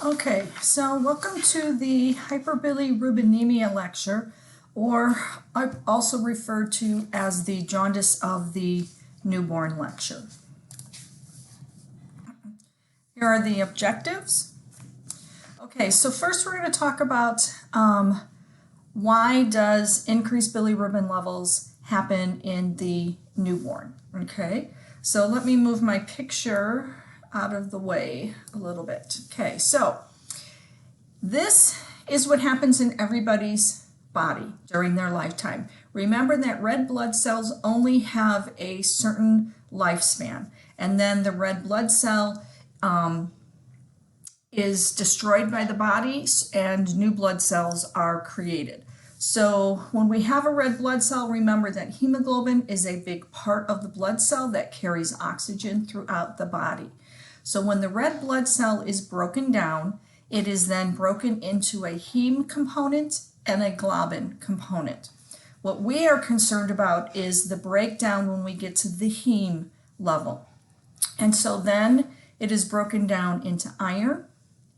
Okay, so welcome to the hyperbilirubinemia lecture, or also referred to as the jaundice of the newborn lecture. Here are the objectives. Okay, so first we're going to talk about why does increased bilirubin levels happen in the newborn. Okay, so let me move my picture out of the way a little bit. Okay, so this is what happens in everybody's body during their lifetime. Remember that red blood cells only have a certain lifespan, and then the red blood cell is destroyed by the body and new blood cells are created. So when we have a red blood cell, remember that hemoglobin is a big part of the blood cell that carries oxygen throughout the body. So when the red blood cell is broken down, it is then broken into a heme component and a globin component. What we are concerned about is the breakdown when we get to the heme level. And so then it is broken down into iron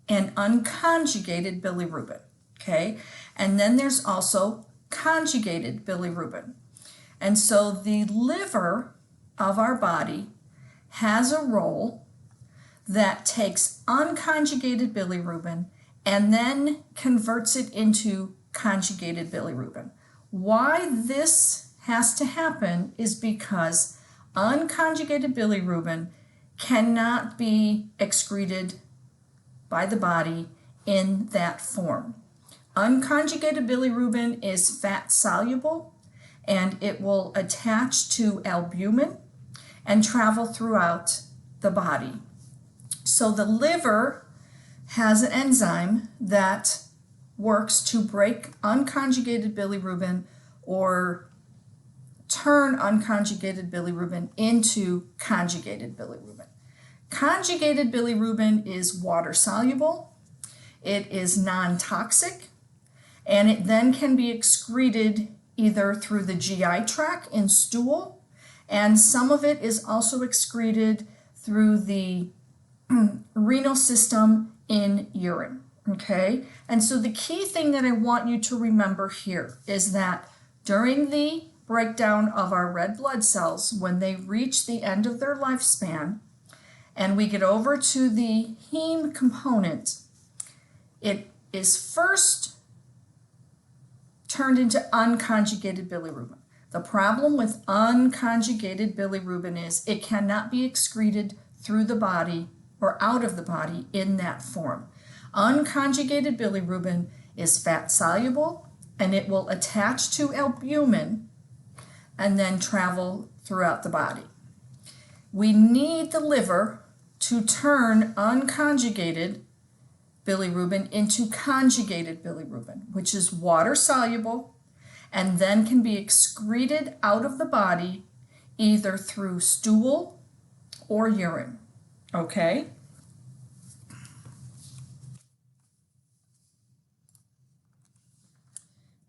and unconjugated bilirubin, okay? And then there's also conjugated bilirubin. And so the liver of our body has a role that takes unconjugated bilirubin and then converts it into conjugated bilirubin. Why this has to happen is because unconjugated bilirubin cannot be excreted by the body in that form. Unconjugated bilirubin is fat soluble and it will attach to albumin and travel throughout the body. So the liver has an enzyme that works to break unconjugated bilirubin or turn unconjugated bilirubin into conjugated bilirubin. Conjugated bilirubin is water soluble, it is non-toxic, and it then can be excreted either through the GI tract in stool, and some of it is also excreted through the renal system in urine, okay? And so the key thing that I want you to remember here is that during the breakdown of our red blood cells, when they reach the end of their lifespan, and we get over to the heme component, it is first turned into unconjugated bilirubin. The problem with unconjugated bilirubin is it cannot be excreted through the body or out of the body in that form. Unconjugated bilirubin is fat soluble and it will attach to albumin and then travel throughout the body. We need the liver to turn unconjugated bilirubin into conjugated bilirubin, which is water soluble and then can be excreted out of the body either through stool or urine. Okay?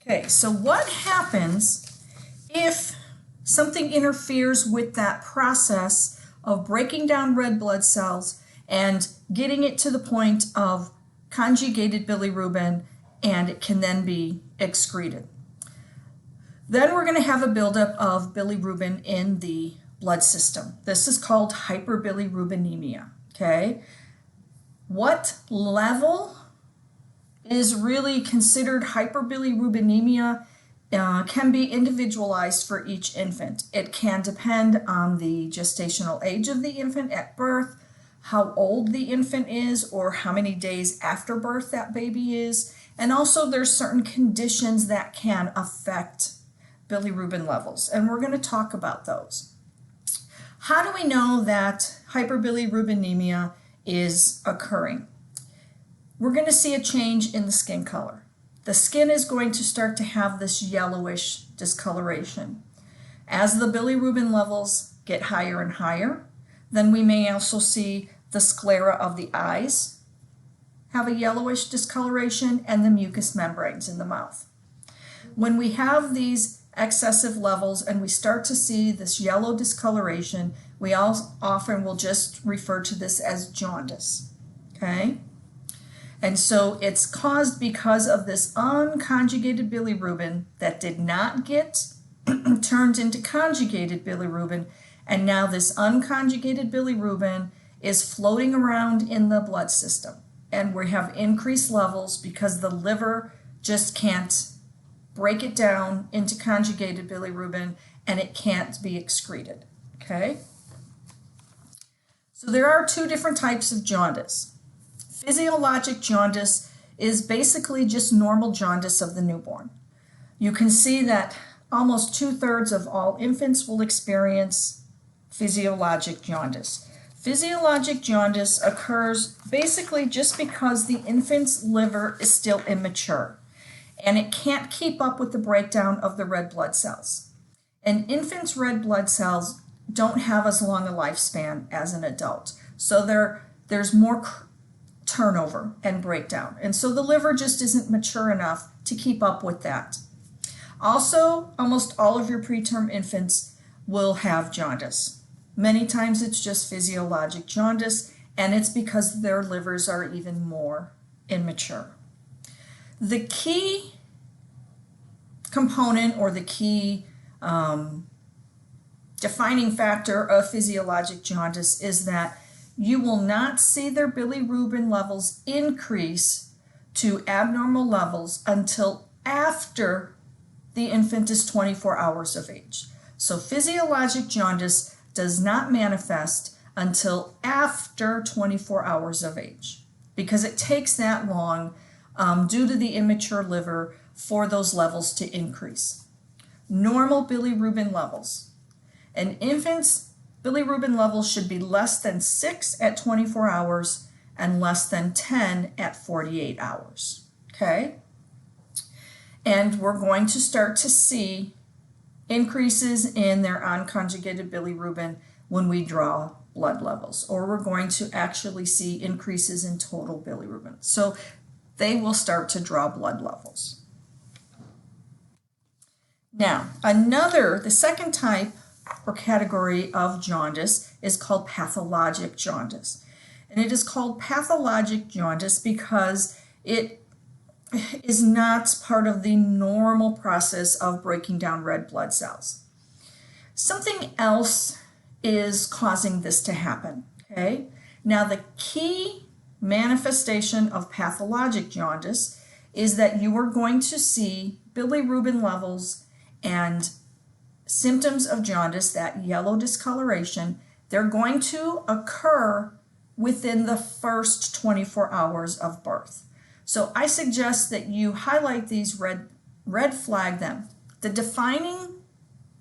Okay, so what happens if something interferes with that process of breaking down red blood cells and getting it to the point of conjugated bilirubin, and it can then be excreted? Then we're going to have a buildup of bilirubin in the blood system. This is called hyperbilirubinemia, okay? What level is really considered hyperbilirubinemia can be individualized for each infant. It can depend on the gestational age of the infant at birth, how old the infant is, or how many days after birth that baby is, and also there's certain conditions that can affect bilirubin levels, and we're going to talk about those. How do we know that hyperbilirubinemia is occurring? We're going to see a change in the skin color. The skin is going to start to have this yellowish discoloration. As the bilirubin levels get higher and higher, then we may also see the sclera of the eyes have a yellowish discoloration and the mucous membranes in the mouth. When we have these excessive levels and we start to see this yellow discoloration, we often will just refer to this as jaundice, okay? And so it's caused because of this unconjugated bilirubin that did not get turned into conjugated bilirubin, and now this unconjugated bilirubin is floating around in the blood system, and we have increased levels because the liver just can't break it down into conjugated bilirubin and it can't be excreted. Okay? So there are two different types of jaundice. Physiologic jaundice is basically just normal jaundice of the newborn. You can see that almost 2/3 of all infants will experience physiologic jaundice. Physiologic jaundice occurs basically just because the infant's liver is still immature and it can't keep up with the breakdown of the red blood cells. And infants' red blood cells don't have as long a lifespan as an adult. So there's more turnover and breakdown. And so the liver just isn't mature enough to keep up with that. Also, almost all of your preterm infants will have jaundice. Many times it's just physiologic jaundice, and it's because their livers are even more immature. The key component or the key defining factor of physiologic jaundice is that you will not see their bilirubin levels increase to abnormal levels until after the infant is 24 hours of age. So physiologic jaundice does not manifest until after 24 hours of age because it takes that long due to the immature liver for those levels to increase. Normal bilirubin levels. An infant's bilirubin levels should be less than 6 at 24 hours and less than 10 at 48 hours. Okay? And we're going to start to see increases in their unconjugated bilirubin when we draw blood levels, or we're going to actually see increases in total bilirubin. So they will start to draw blood levels. Now, the second type or category of jaundice is called pathologic jaundice. And it is called pathologic jaundice because it is not part of the normal process of breaking down red blood cells. Something else is causing this to happen, okay? Now, the key manifestation of pathologic jaundice is that you are going to see bilirubin levels and symptoms of jaundice, that yellow discoloration, they're going to occur within the first 24 hours of birth. So I suggest that you highlight these, red flag them. The defining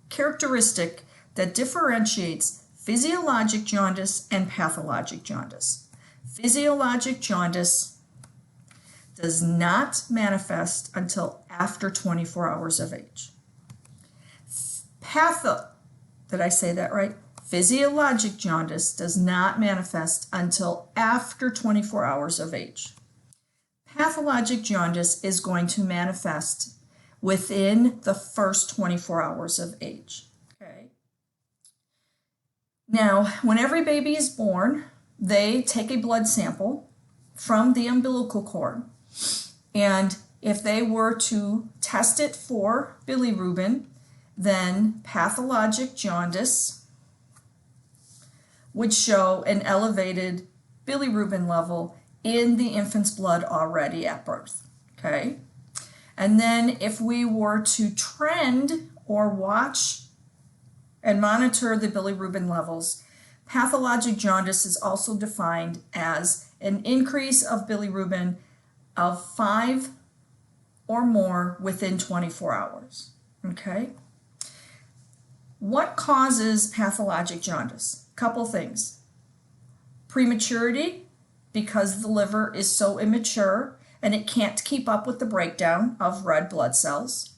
characteristic that differentiates physiologic jaundice and pathologic jaundice. Physiologic jaundice does not manifest until after 24 hours of age. Did I say that right? Physiologic jaundice does not manifest until after 24 hours of age. Pathologic jaundice is going to manifest within the first 24 hours of age. Okay. Now, when every baby is born, they take a blood sample from the umbilical cord, and if they were to test it for bilirubin, then pathologic jaundice would show an elevated bilirubin level in the infant's blood already at birth, okay? And then if we were to trend or watch and monitor the bilirubin levels, pathologic jaundice is also defined as an increase of bilirubin of 5 or more within 24 hours, okay? What causes pathologic jaundice? Couple things. Prematurity, because the liver is so immature and it can't keep up with the breakdown of red blood cells.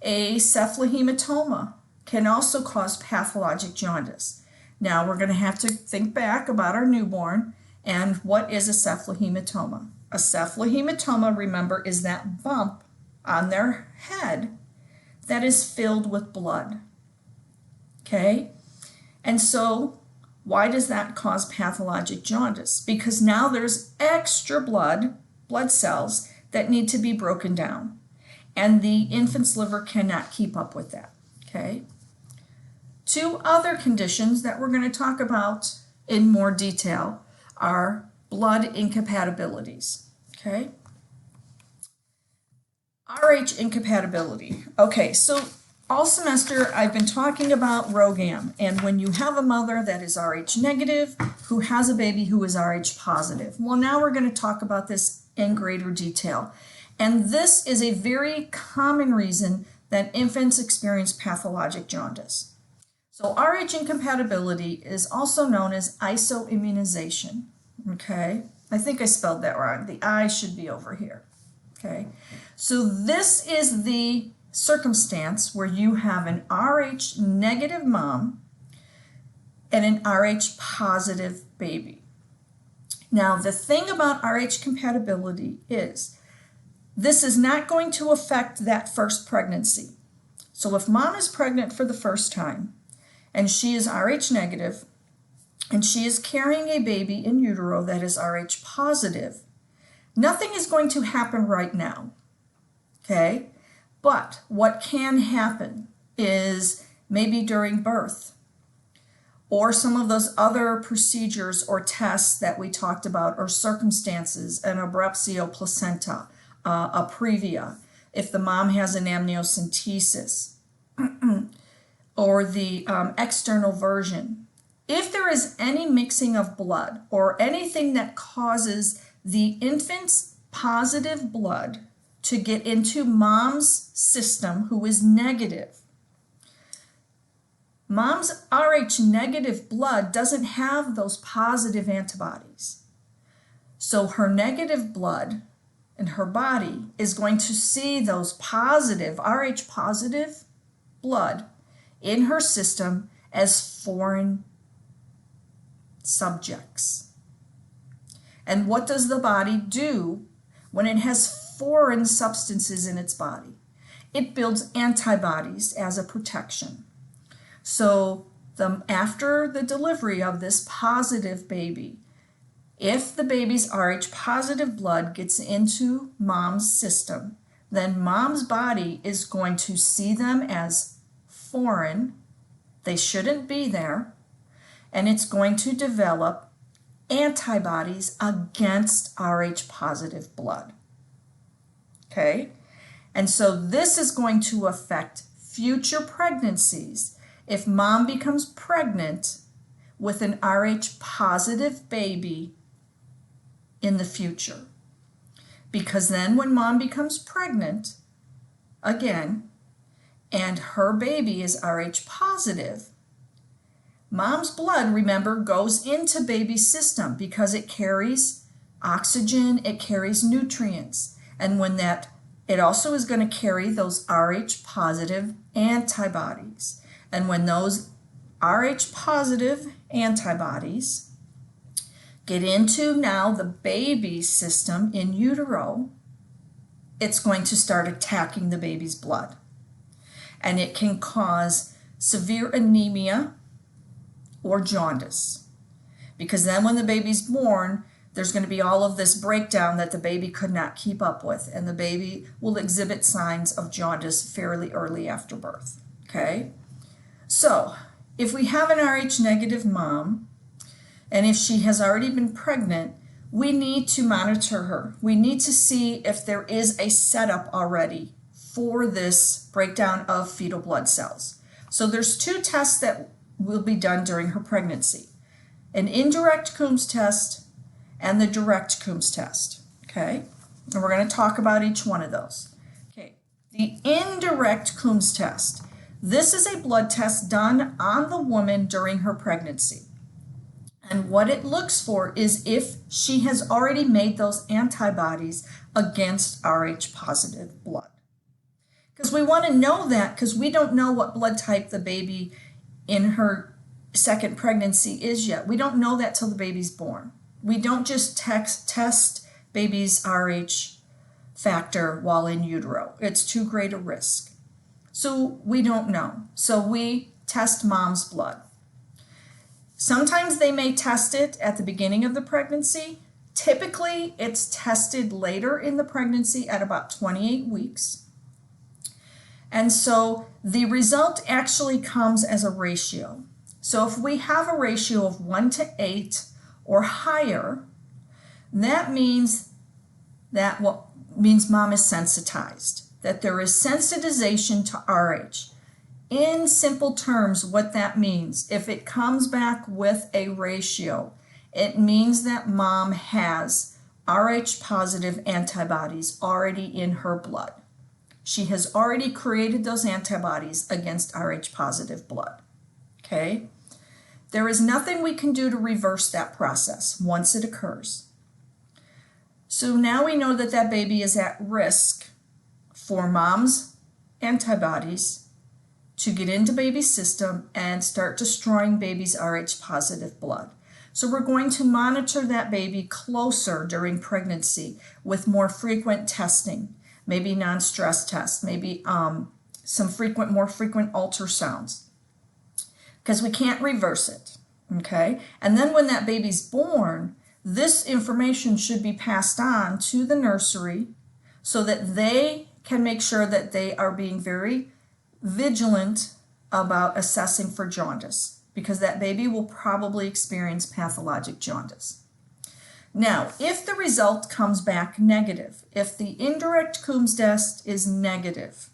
A cephalohematoma can also cause pathologic jaundice. Now we're going to have to think back about our newborn and what is a cephalohematoma? A cephalohematoma, remember, is that bump on their head that is filled with blood. Okay? And so why does that cause pathologic jaundice? Because now there's extra blood blood cells that need to be broken down. And the infant's liver cannot keep up with that, okay? Two other conditions that we're going to talk about in more detail are blood incompatibilities, okay? RH incompatibility. Okay, so all semester I've been talking about ROGAM, and when you have a mother that is RH negative who has a baby who is RH positive. Well, now we're going to talk about this in greater detail. And this is a very common reason that infants experience pathologic jaundice. So RH incompatibility is also known as isoimmunization, okay? I think I spelled that wrong. The I should be over here, okay? So this is the circumstance where you have an RH negative mom and an RH positive baby. Now, the thing about RH compatibility is this is not going to affect that first pregnancy. So if mom is pregnant for the first time and she is RH negative and she is carrying a baby in utero that is RH positive, nothing is going to happen right now, okay? But what can happen is maybe during birth or some of those other procedures or tests that we talked about or circumstances, an abruptio placenta, a previa, if the mom has an amniocentesis, or the external version. If there is any mixing of blood or anything that causes the infant's positive blood to get into mom's system who is negative, mom's RH negative blood doesn't have those positive antibodies. So her negative blood and her body is going to see those positive, RH positive blood in her system as foreign subjects. And what does the body do when it has foreign substances in its body? It builds antibodies as a protection. So after the delivery of this positive baby, if the baby's RH positive blood gets into mom's system, then mom's body is going to see them as foreign. They shouldn't be there. And it's going to develop antibodies against RH positive blood. Okay? And so this is going to affect future pregnancies. If mom becomes pregnant with an RH positive baby in the future. Because then when mom becomes pregnant, again, and her baby is RH positive, mom's blood, remember, goes into baby's system because it carries oxygen, it carries nutrients. And when that, it also is going to carry those RH positive antibodies. And when those RH positive antibodies get into now the baby's system in utero, it's going to start attacking the baby's blood. And it can cause severe anemia or jaundice. Because then when the baby's born, there's going to be all of this breakdown that the baby could not keep up with, and the baby will exhibit signs of jaundice fairly early after birth, okay? So, if we have an RH negative mom, and if she has already been pregnant, we need to monitor her. We need to see if there is a setup already for this breakdown of fetal blood cells. So there's two tests that will be done during her pregnancy. An indirect Coombs test and the direct Coombs test, okay? And we're going to talk about each one of those. Okay, the indirect Coombs test. This is a blood test done on the woman during her pregnancy. And what it looks for is if she has already made those antibodies against RH positive blood. Because we want to know that because we don't know what blood type the baby in her second pregnancy is yet. We don't know that till the baby's born. We don't just test baby's RH factor while in utero. It's too great a risk. So we don't know. So we test mom's blood. Sometimes they may test it at the beginning of the pregnancy, Typically, it's tested later in the pregnancy at about 28 weeks. And so the result actually comes as a ratio. So if we have a ratio of 1 to 8 or higher, that means mom is sensitized, that there is sensitization to RH. In simple terms, what that means, if it comes back with a ratio, it means that mom has RH positive antibodies already in her blood. She has already created those antibodies against RH positive blood. Okay? There is nothing we can do to reverse that process once it occurs. So now we know that that baby is at risk for mom's antibodies to get into baby's system and start destroying baby's Rh positive blood. So we're going to monitor that baby closer during pregnancy with more frequent testing, maybe non-stress tests, maybe some more frequent ultrasounds, because we can't reverse it, okay? And then when that baby's born, this information should be passed on to the nursery so that they can make sure that they are being very vigilant about assessing for jaundice, because that baby will probably experience pathologic jaundice. Now, if the result comes back negative, if the indirect Coombs test is negative,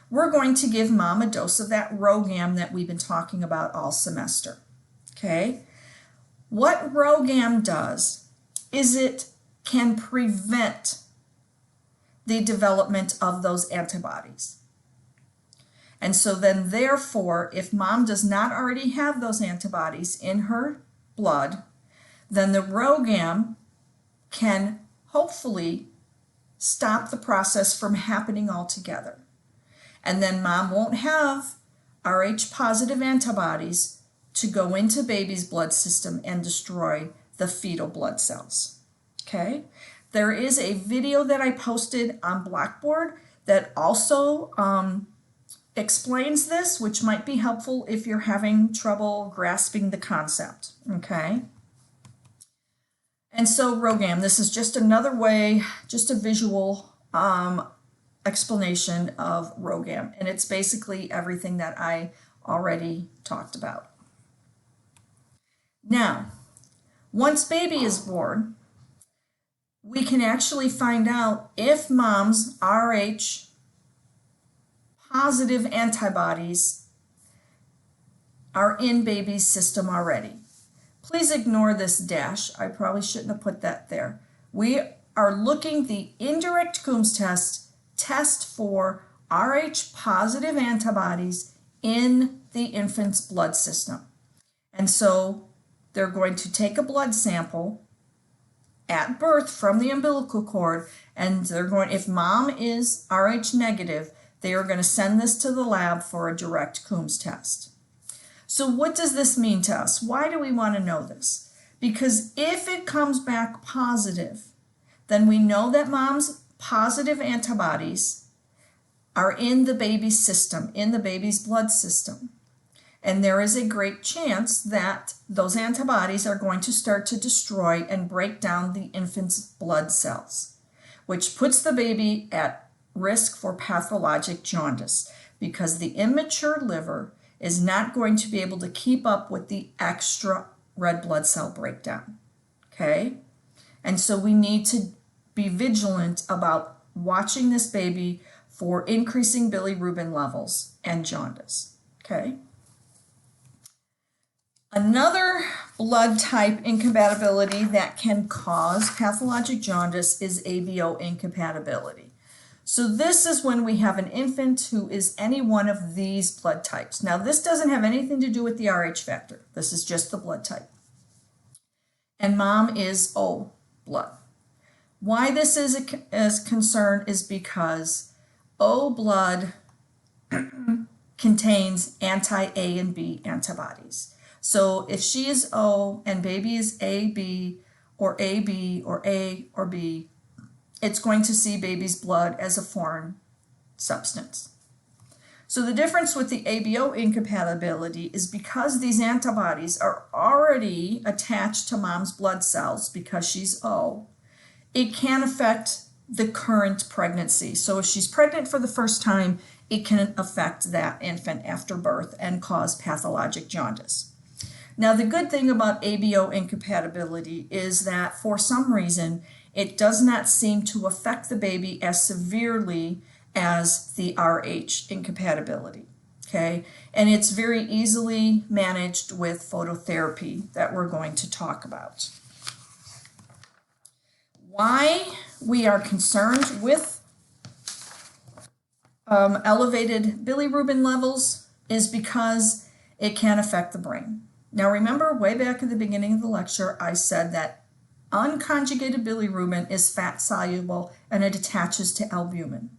we're going to give mom a dose of that RhoGAM that we've been talking about all semester, okay? What RhoGAM does is it can prevent the development of those antibodies. And so then therefore, if mom does not already have those antibodies in her blood, then the RhoGAM can hopefully stop the process from happening altogether. And then mom won't have Rh positive antibodies to go into baby's blood system and destroy the fetal blood cells. Okay? There is a video that I posted on Blackboard that also explains this, which might be helpful if you're having trouble grasping the concept. Okay? And so RhoGAM, this is just another way, just a visual explanation of RhoGAM, and it's basically everything that I already talked about. Now, once baby is born, we can actually find out if mom's Rh positive antibodies are in baby's system already. Please ignore this dash. I probably shouldn't have put that there. We are looking the indirect Coombs test for Rh positive antibodies in the infant's blood system. And so they're going to take a blood sample at birth from the umbilical cord, and they're going, if mom is Rh negative, they are going to send this to the lab for a direct Coombs test. So what does this mean to us? Why do we want to know this? Because if it comes back positive, then we know that mom's positive antibodies are in the baby's system, in the baby's blood system. And there is a great chance that those antibodies are going to start to destroy and break down the infant's blood cells, which puts the baby at risk for pathologic jaundice, because the immature liver is not going to be able to keep up with the extra red blood cell breakdown, okay? And so we need to be vigilant about watching this baby for increasing bilirubin levels and jaundice, okay? Another blood type incompatibility that can cause pathologic jaundice is ABO incompatibility. So this is when we have an infant who is any one of these blood types. Now this doesn't have anything to do with the Rh factor. This is just the blood type. And mom is O blood. Why this is a concern is because O blood contains anti-A and B antibodies. So if she is O and baby is AB or AB or A or B, it's going to see baby's blood as a foreign substance. So the difference with the ABO incompatibility is because these antibodies are already attached to mom's blood cells because she's O, it can affect the current pregnancy. So if she's pregnant for the first time, it can affect that infant after birth and cause pathologic jaundice. Now, the good thing about ABO incompatibility is that for some reason, it does not seem to affect the baby as severely as the RH incompatibility, okay? And it's very easily managed with phototherapy that we're going to talk about. Why we are concerned with elevated bilirubin levels is because it can affect the brain. Now remember, way back at the beginning of the lecture, I said that unconjugated bilirubin is fat soluble and it attaches to albumin.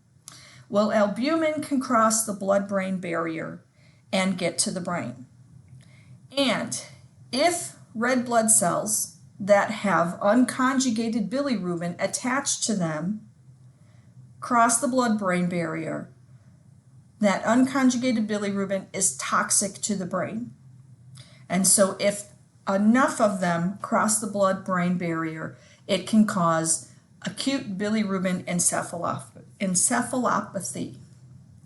Well, albumin can cross the blood-brain barrier and get to the brain. And if red blood cells that have unconjugated bilirubin attached to them cross the blood-brain barrier, that unconjugated bilirubin is toxic to the brain. And so if enough of them cross the blood-brain barrier, it can cause acute bilirubin encephalopathy,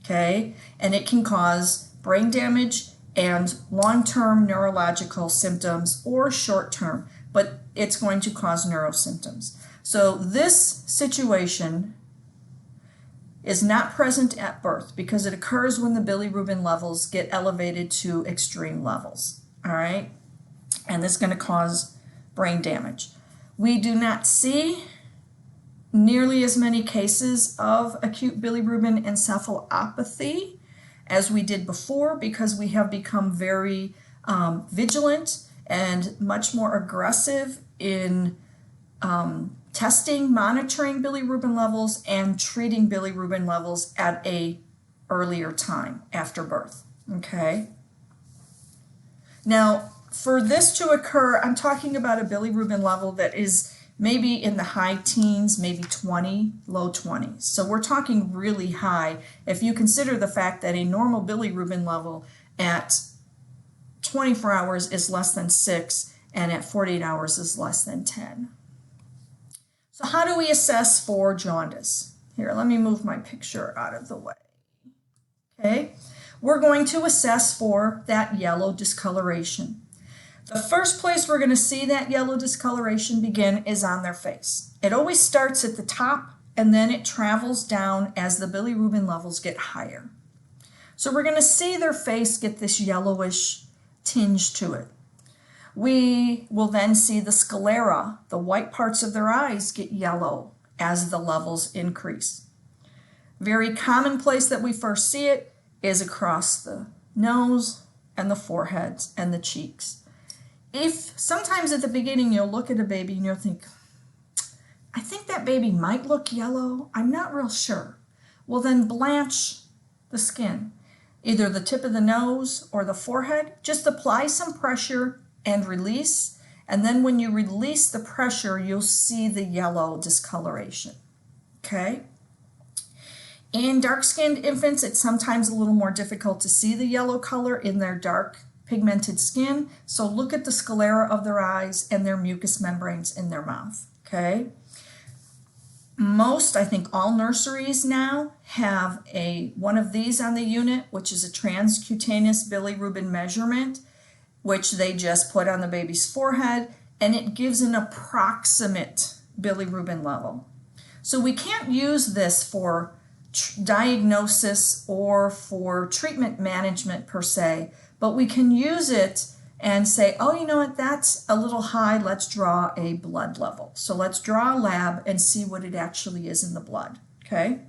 okay? And it can cause brain damage and long-term neurological symptoms or short-term, but it's going to cause neurosymptoms. So this situation is not present at birth because it occurs when the bilirubin levels get elevated to extreme levels. All right, and this is going to cause brain damage. We do not see nearly as many cases of acute bilirubin encephalopathy as we did before because we have become very vigilant and much more aggressive in testing, monitoring bilirubin levels, and treating bilirubin levels at an earlier time after birth, okay? Now, for this to occur, I'm talking about a bilirubin level that is maybe in the high teens, maybe 20, low 20s. So we're talking really high if you consider the fact that a normal bilirubin level at 24 hours is less than 6 and at 48 hours is less than 10. So how do we assess for jaundice? Here, let me move my picture out of the way. Okay. We're going to assess for that yellow discoloration. The first place we're going to see that yellow discoloration begin is on their face. It always starts at the top and then it travels down as the bilirubin levels get higher. So we're going to see their face get this yellowish tinge to it. We will then see the sclera, the white parts of their eyes, get yellow as the levels increase. Very common place that we first see it is across the nose and the forehead and the cheeks. If sometimes at the beginning you'll look at a baby and you'll think, I think that baby might look yellow, I'm not real sure. Well, then blanch the skin, either the tip of the nose or the forehead. Just apply some pressure and release, and then when you release the pressure, you'll see the yellow discoloration, okay? In dark-skinned infants, it's sometimes a little more difficult to see the yellow color in their dark pigmented skin, so look at the sclera of their eyes and their mucous membranes in their mouth, okay? Most, I think all nurseries now have one of these on the unit, which is a transcutaneous bilirubin measurement, which they just put on the baby's forehead, and it gives an approximate bilirubin level. So we can't use this for diagnosis or for treatment management per se, but we can use it and say, oh, you know what, that's a little high, let's draw a blood level. So let's draw a lab and see what it actually is in the blood, okay?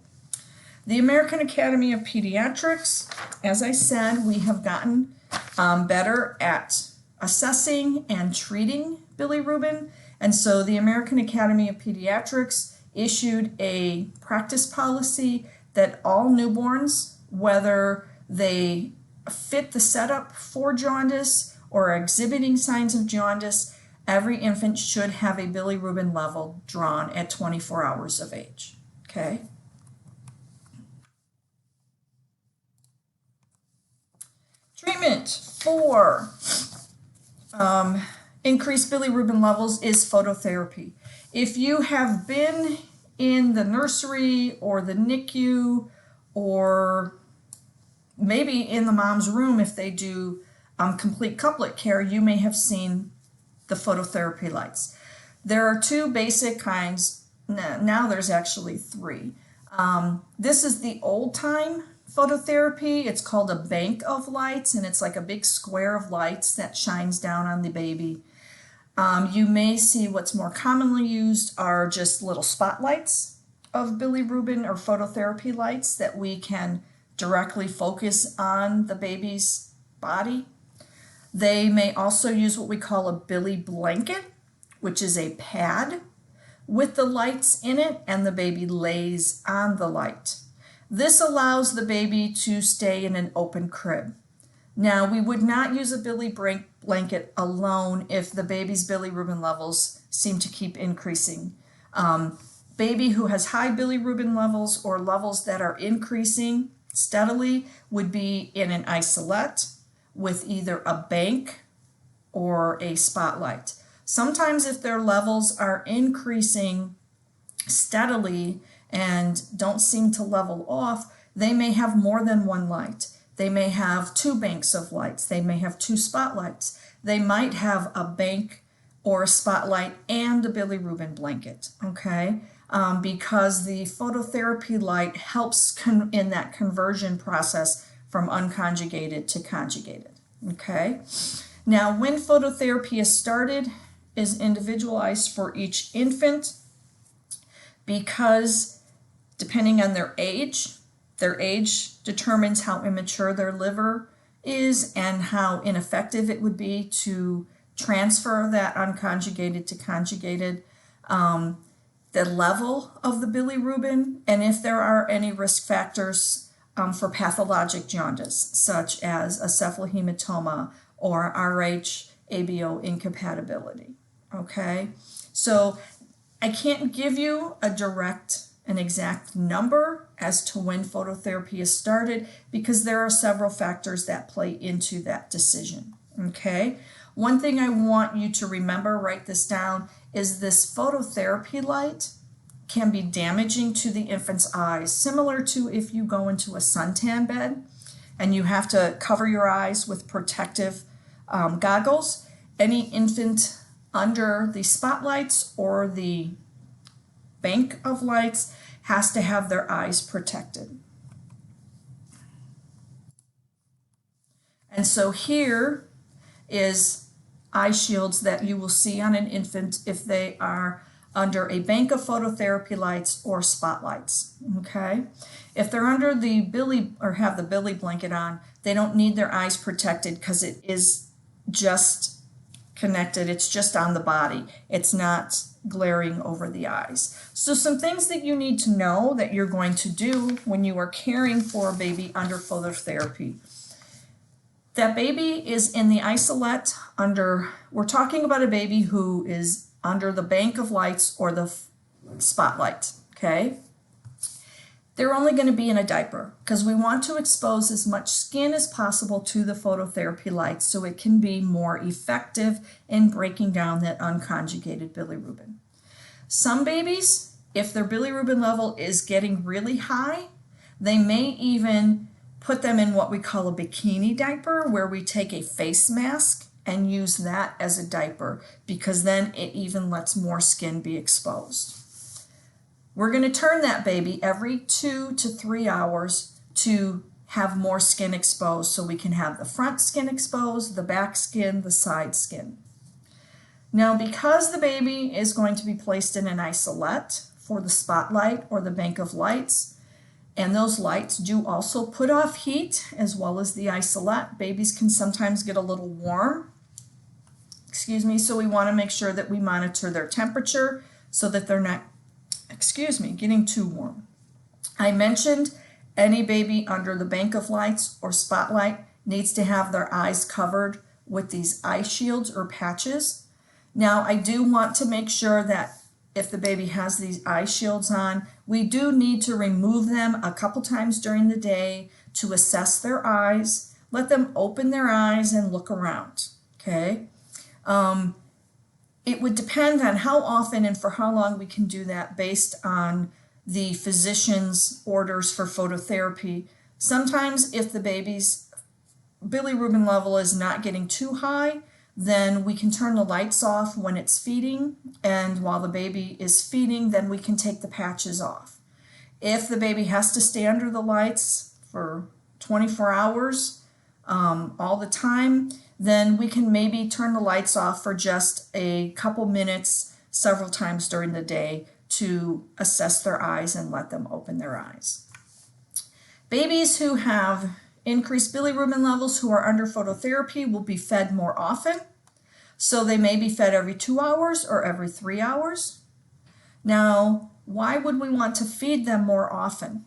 The American Academy of Pediatrics, as I said, we have gotten better at assessing and treating bilirubin, and so the American Academy of Pediatrics issued a practice policy that all newborns, whether they fit the setup for jaundice or are exhibiting signs of jaundice, every infant should have a bilirubin level drawn at 24 hours of age, okay? Treatment for increased bilirubin levels is phototherapy. If you have been in the nursery or the NICU or maybe in the mom's room, if they do complete couplet care, you may have seen the phototherapy lights. There are two basic kinds. Now there's actually three. This is the old time phototherapy. It's called a bank of lights, and it's like a big square of lights that shines down on the baby. You may see what's more commonly used are just little spotlights of bilirubin or phototherapy lights that we can directly focus on the baby's body. They may also use what we call a bili blanket, which is a pad with the lights in it, and the baby lays on the light. This allows the baby to stay in an open crib. Now, we would not use a bili blanket alone if the baby's bilirubin levels seem to keep increasing. Baby who has high bilirubin levels or levels that are increasing steadily would be in an isolette with either a bank or a spotlight. Sometimes if their levels are increasing steadily and don't seem to level off, they may have more than one light. They may have two banks of lights. They may have two spotlights. They might have a bank or a spotlight and a bilirubin blanket, okay? Because the phototherapy light helps in that conversion process from unconjugated to conjugated, okay? Now, when phototherapy is started is individualized for each infant because depending on their age determines how immature their liver is and how ineffective it would be to transfer that unconjugated to conjugated, the level of the bilirubin, and if there are any risk factors for pathologic jaundice, such as a cephalohematoma or Rh-ABO incompatibility, okay? So I can't give you an exact number as to when phototherapy is started because there are several factors that play into that decision, okay? One thing I want you to remember, write this down, is this phototherapy light can be damaging to the infant's eyes, similar to if you go into a suntan bed and you have to cover your eyes with protective goggles. Any infant under the spotlights or the bank of lights has to have their eyes protected. And so here is eye shields that you will see on an infant if they are under a bank of phototherapy lights or spotlights, okay? If they're under the bili or have the bili blanket on, they don't need their eyes protected because it is just connected. It's just on the body. It's not glaring over the eyes. So some things that you need to know that you're going to do when you are caring for a baby under phototherapy. That baby is in the isolette we're talking about a baby who is under the bank of lights or the spotlight, okay? They're only going to be in a diaper because we want to expose as much skin as possible to the phototherapy light so it can be more effective in breaking down that unconjugated bilirubin. Some babies, if their bilirubin level is getting really high, they may even put them in what we call a bikini diaper, where we take a face mask and use that as a diaper because then it even lets more skin be exposed. We're going to turn that baby every 2 to 3 hours to have more skin exposed so we can have the front skin exposed, the back skin, the side skin. Now, because the baby is going to be placed in an isolette for the spotlight or the bank of lights, and those lights do also put off heat as well as the isolette, babies can sometimes get a little warm. So we want to make sure that we monitor their temperature so that they're not getting too warm. I mentioned any baby under the bank of lights or spotlight needs to have their eyes covered with these eye shields or patches. Now, I do want to make sure that if the baby has these eye shields on, we do need to remove them a couple times during the day to assess their eyes. let them open their eyes and look around, okay? It would depend on how often and for how long we can do that based on the physician's orders for phototherapy. Sometimes if the baby's bilirubin level is not getting too high, then we can turn the lights off when it's feeding, and while the baby is feeding, then we can take the patches off. If the baby has to stay under the lights for 24 hours all the time, then we can maybe turn the lights off for just a couple minutes several times during the day to assess their eyes and let them open their eyes. Babies who have increased bilirubin levels who are under phototherapy will be fed more often. So they may be fed every 2 hours or every 3 hours. Now, why would we want to feed them more often?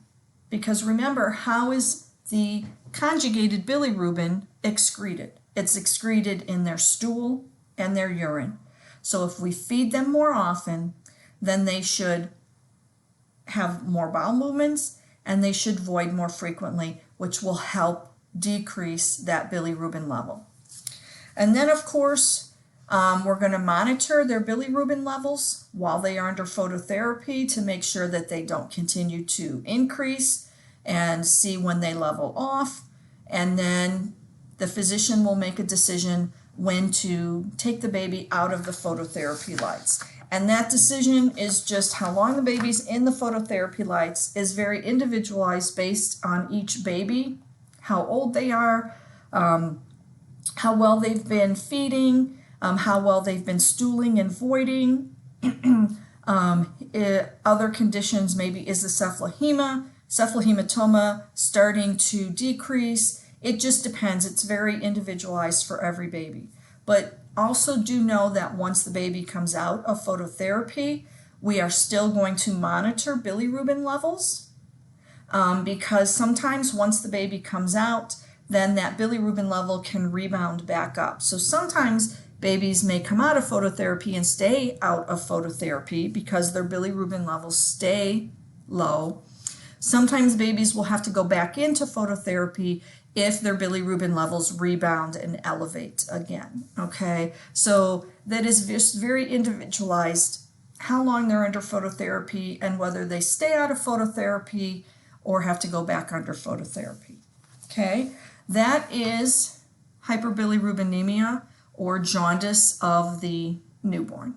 Because remember, how is the conjugated bilirubin excreted? It's excreted in their stool and their urine. So if we feed them more often, then they should have more bowel movements and they should void more frequently, which will help decrease that bilirubin level. And then, of course, we're going to monitor their bilirubin levels while they are under phototherapy to make sure that they don't continue to increase and see when they level off. And then the physician will make a decision when to take the baby out of the phototherapy lights. And that decision is just how long the baby's in the phototherapy lights is very individualized based on each baby, how old they are, how well they've been feeding, how well they've been stooling and voiding. Other conditions, maybe is the cephalohematoma starting to decrease. It just depends. It's very individualized for every baby. But also do know that once the baby comes out of phototherapy, we are still going to monitor bilirubin levels because sometimes once the baby comes out, then that bilirubin level can rebound back up. So sometimes babies may come out of phototherapy and stay out of phototherapy because their bilirubin levels stay low. Sometimes babies will have to go back into phototherapy if their bilirubin levels rebound and elevate again, okay? So that is just very individualized, how long they're under phototherapy and whether they stay out of phototherapy or have to go back under phototherapy, okay? That is hyperbilirubinemia or jaundice of the newborn.